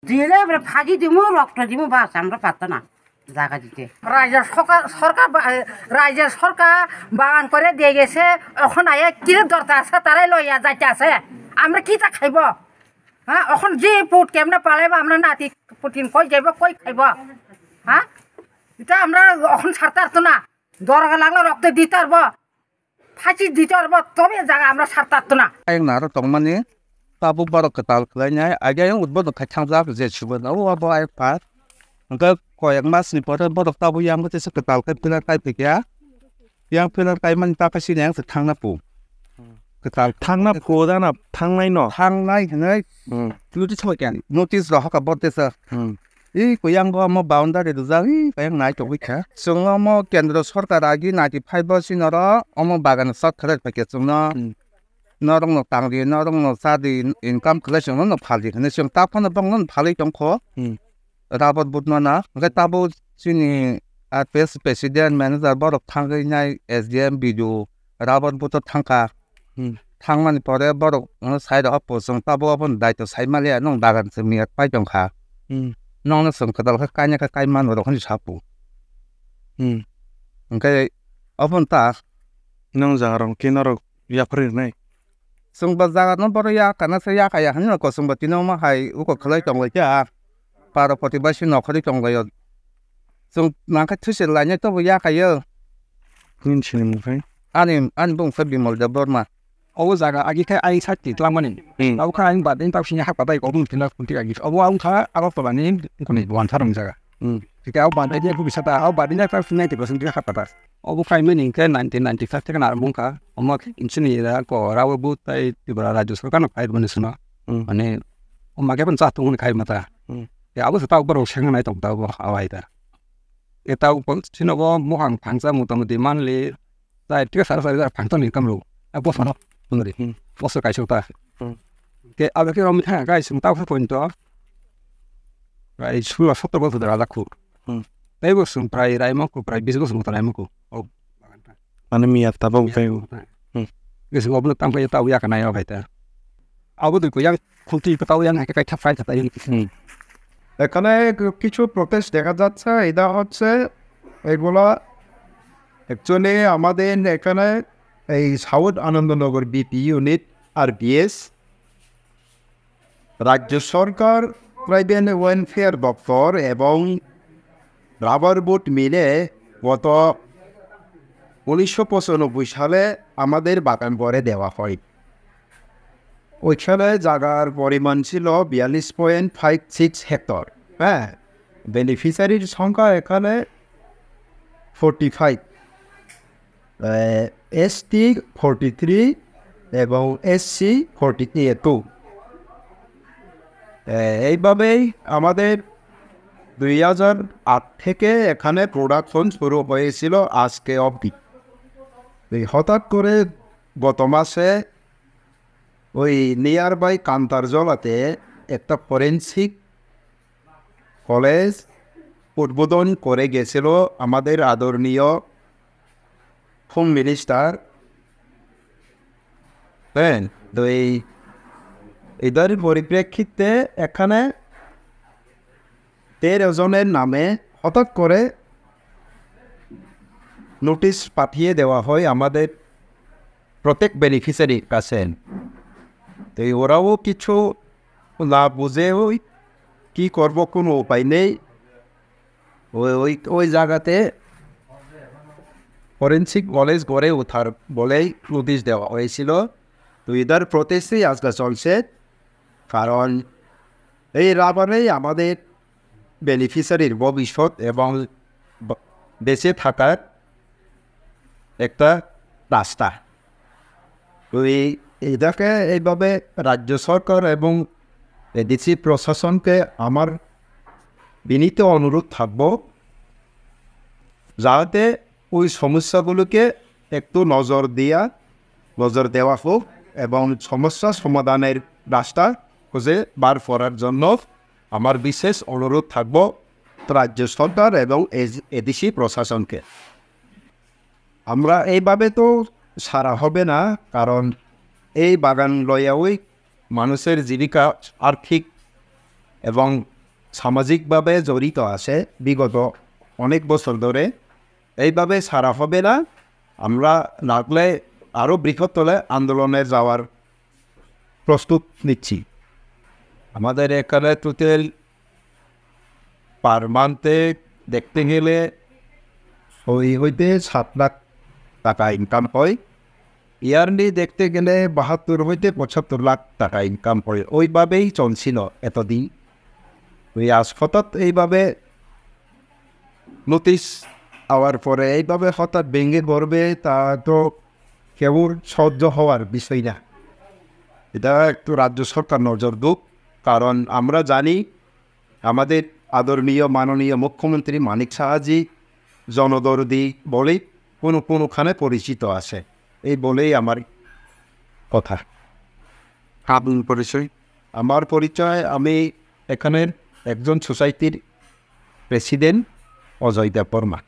দিলে এবারে ফাঁকি দিব রক্ত দিব বাস আমরা পারত না জায়গা দিতে রাজ্যের সরকার বাগান করে দিয়ে গেছে এখন আয়া কিরে দরকার আছে তারাই লইয়া যাইতে আছে আমরা কি তা খাইব হ্যাঁ এখন যে পুট কেমনে পালাইব আমরা নাতি পুটিন কই যাইব কই খাইব হ্যাঁ এটা আমরা এখন ছাড়তে পারতো না দরকার লাগলে রক্ত দিতে পারবো ফাঁসি দিতে পারবো তবে জায়গা আমরা ছাড়তে পারতো না মানে তাবো বড় কাতাল খাইনাই আগে উদ্বোধন খাইথাং যাক যে সুবন ও আবো আই পাতก็কয়েক মাস নি পরে বড় তাবো ইয়ামก็จะকাতাল খাই পিলার খাই pick ya yang pilar kai man ta kasi yang thang na pu katal thang na pu da na thang nai no thang nai ngai lu ti choi kan notice ro ha ka bot te sa ই কয়াং গো মো boundary দুজা ই কয়াং নাই তো উইখা song মো কেন্দ্র সরকার আগি 95% নর অমো বাগান সত খরে পাকে song নরং ন তাংরি নরং ন সাদি ইনকাম কলেকশন ন ফালি নে সং তা ফন বং ন ফালি জং খ রাবত বুত না গে তাবো চিনি আরপিএস প্রেসিডেন্ট ম্যানেজার বড় থাঙ্গি নাই এসডিএম বিডু রাবত বুত থাঙ্কা থাংমানি পরে বড় সাইড অফ সং তাবো আপন দায়িত্ব সাইমালে নং বাগান সে মিয়া পাই জং খাน้องน่ะส่งกระดาษใกล้ๆเนี่ยใกล้ๆมันเราคนที่ชาปูก็เอาพนตา nang jarong kinaro ya prir nai ส่งบจากนั้นบริยากันนะเสียกันอย่างนี้เราก็ส่งบัตรน้องมาให้อุกเคยจงเลยจ้าปาราปฏิบัติชินอเขาได้จงเลยส่งนางก็ทุเรศอะไรเนี่ยต้องบริยากันเยอะ nin chinim kai อันบุ้งเฟบิมอลเดบอร์มา 어우 자가 아기 카 아이 샀지 랑만인 아우 카 아이 바된 박신이 학 바다 이거 좀 지나 군티가 기 어우 아우 카 아가 바바니 군이 원타름 자가 그게 아우 바데 이제 그 비싸다 아우 바디냐 파스나이트 버슨 학 바다 어우 카이면 그 1995 때가 나 뭔가 엄마 인천이라 거 라고 부타이 디브라 라주 설가는 파이드 보내스나 아니 엄마가 번 자통은 가이마다 야 아우 스타우 바로 생각나이 동다고 아와이다 에타우 번 지나고 뭐한 방사 못하면 만리 자 티가 살아서 방ton 인감로 아 뭐하나 오늘이 버스 가셔다 그 아베게 오면 타가 있으면 따고 보인다 라이 수가 속도 버스 들어가고 내고스 프라이 라이 먹고 프라이 비즈고스 못 라이 먹고 ane mi ataba kai 그래서 어느 땅에 따고 약간 나요 가이다 아버도 그냥 콘티 따고 양 하게 탑 파이트 따 এখানে কিছু প্রোটেস্ট দেখা যাচ্ছে এটা হচ্ছে এগুলো অ্যাকচুয়ালি আমাদের এখানে এই সাউথ আনন্দনগর বিপি ইউনিট আর বিএস রাজ্য সরকার প্রাইভেট ওয়েলফেয়ার দপ্তর এবং রাবার বোট মিলে গত 1995 সালে আমাদের বাগান করে দেওয়া হয় ওইখানে জায়গার পরিমাণ ছিল 42.56 হেক্টর হ্যাঁ বেনিফিশিয়ারির সংখ্যা এখানে 45 এসটি 43 এবং এসসি 42 এইভাবেই আমাদের 2008 থেকে এখানে প্রোডাকশন শুরু হয়েছিল আজকে অবধি হঠাৎ করে গত মাসে ওই নিয়ার বাই কান্তারজলাতে একটা ফরেন্সিক কলেজ উদ্বোধন করে গেছিল আমাদের আদরণীয় হোম মিনিস্টার হ্যাঁ তো এদের পরিপ্রেক্ষিতে এখানে 13 জনের নামে হঠাৎ করে নোটিশ পাঠিয়ে দেওয়া হয় আমাদের প্রত্যেক বেনিফিশিয়ারির কাছে তো ওরাও কিছু না বুঝে ওই কী করবো কোনো উপায় নেই ওই জায়গাতে ফরেন্সিক কলেজ গড়ে ওঠার বলেই নোটিশ দেওয়া হয়েছিল তো এদের প্রতেস্টেই আজকে চলছে কারণ এই রাবারেই আমাদের বেনিফিশিয়ারির ভবিষ্যৎ এবং বেঁচে থাকার একটা রাস্তা তো এটাকে এইভাবে রাজ্য সরকার এবং এডিসি প্রশাসনকে আমার বিনীত অনুরোধ থাকব যাতে ওই সমস্যাগুলোকে একটু নজর দেওয়া হোক এবং সমস্যা সমাধানের রাস্তা খুঁজে বার করার জন্য আমার বিশেষ অনুরোধ থাকব রাজ্য সরকার এবং এডিসি প্রশাসনকে আমরা এইভাবে তো সারা হবে না কারণ এই বাগান লইয়াই মানুষের জীবিকা আর্থিক এবং সামাজিকভাবে জড়িত আছে বিগত অনেক বছর ধরে। এইভাবে সারা হবে না, আমরা লাগলে আরও বৃহত্তর আন্দোলনে যাওয়ার প্রস্তুত নিচ্ছি। আমাদের এখানে টোটাল পার মান্থে দেখতে গেলে হইতে 7 লাখ টাকা ইনকাম হয়। ইয়ারলি দেখতে গেলে 72 হইতে 75 লাখ টাকা ইনকাম হয়। ওইভাবেই চলছিল এতদিন। ওই আজ হঠাৎ এইভাবে নোটিশ হওয়ার পরে এইভাবে হঠাৎ ভেঙে পড়বে, তা তো কেউর সহ্য হওয়ার বিষয় না। এটা একটু রাজ্য সরকার নজর দিক, কারণ আমরা জানি আমাদের আদরণীয় মাননীয় মুখ্যমন্ত্রী মানিক সাহাজি জনদরদি বলেই কোনোখানে পরিচিত আছে, এই বলেই আমার কথা। আপনার পরিচয়? আমার পরিচয়, আমি এখানের একজন সোসাইটির প্রেসিডেন্ট অজয় দেব বর্মা।